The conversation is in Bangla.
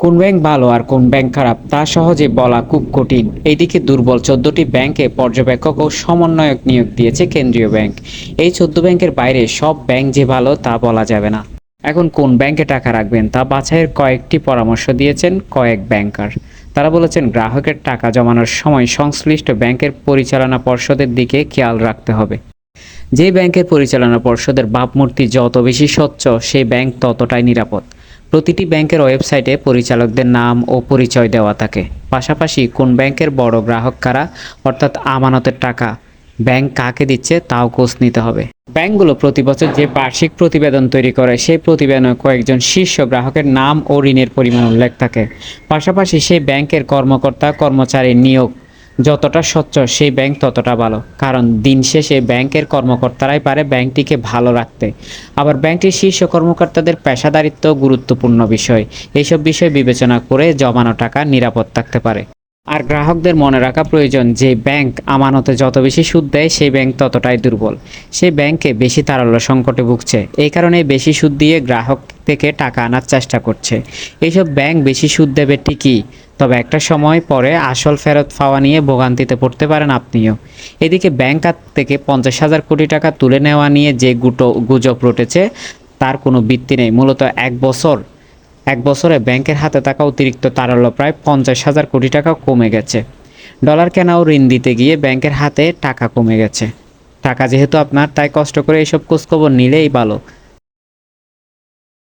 কোন ব্যাংক ভালো আর কোন ব্যাংক খারাপ তা সহজে বলা খুব কঠিন। এইদিকে দুর্বল ১৪টি ব্যাংকে পর্যবেক্ষক ও সমন্বয়ক নিয়োগ দিয়েছে কেন্দ্রীয় ব্যাংক। এই ১৪ ব্যাংকের বাইরে সব ব্যাংক যে ভালো তা বলা যাবে না। এখন কোন ব্যাংকে টাকা রাখবেন তা বাছাইয়ের কয়েকটি পরামর্শ দিয়েছেন কয়েক ব্যাংকার। তারা বলেছেন, গ্রাহকের টাকা জমানোর সময় সংশ্লিষ্ট ব্যাংকের পরিচালনা পর্ষদের দিকে খেয়াল রাখতে হবে। যে ব্যাংকের পরিচালনা পর্ষদের ভাবমূর্তি যত বেশি স্বচ্ছ, সেই ব্যাংক ততটাই নিরাপদ। প্রতিটি ব্যাংকের ওয়েবসাইটে পরিচালকদের নাম ও পরিচয় দেওয়া থাকে। পাশাপাশি কোন ব্যাংকের বড় গ্রাহক কারা, অর্থাৎ আমানতের টাকা ব্যাংক কাকে দিচ্ছে তাও খোঁজ নিতে হবে। ব্যাংকগুলো প্রতি বছর যে বার্ষিক প্রতিবেদন তৈরি করে, সেই প্রতিবেদনে কয়েকজন শীর্ষ গ্রাহকের নাম ও ঋণের পরিমাণ উল্লেখ থাকে। পাশাপাশি সেই ব্যাংকের কর্মকর্তা কর্মচারীর নিয়োগ যতটা স্বচ্ছ, সেই ব্যাংক ততটা ভালো। কারণ দিন শেষে ব্যাংকের কর্মকর্তারাই পারে ব্যাংকটিকে ভালো রাখতে। আবার ব্যাংকটির শীর্ষ কর্মকর্তাদের পেশাদারিত্ব গুরুত্বপূর্ণ বিষয়। এইসব বিষয় বিবেচনা করে জমানো টাকা নিরাপদ থাকতে পারে। আর গ্রাহকদের মনে রাখা প্রয়োজন যে ব্যাংক আমানতে যত বেশি সুদ দেয়, সেই ব্যাংক ততটাই দুর্বল। সেই ব্যাংকে বেশি তারল্য সংকটে ভুগছে। এই কারণে বেশি সুদ দিয়ে গ্রাহক থেকে টাকা আনার চেষ্টা করছে। এইসব ব্যাংক বেশি সুদ দেবে ঠিকই, তবে একটা সময় পরে আসল ফেরত পাওয়া নিয়ে ভোগান্তিতে পড়তে পারেন আপনিও। এদিকে ব্যাংক খাত থেকে ৫০,০০০ কোটি টাকা তুলে নেওয়া নিয়ে যে গুজব রটেছে, তার কোনো ভিত্তি নেই। মূলত এক বছরে ব্যাংকের হাতে থাকা অতিরিক্ত তারল্য প্রায় ৫০,০০০ কোটি টাকা কমে গেছে। ডলার কেনা ও ঋণ দিতে গিয়ে ব্যাংকের হাতে টাকা কমে গেছে। টাকা যেহেতু আপনার, তাই কষ্ট করে এসব খোঁজখবর নিলেই ভালো।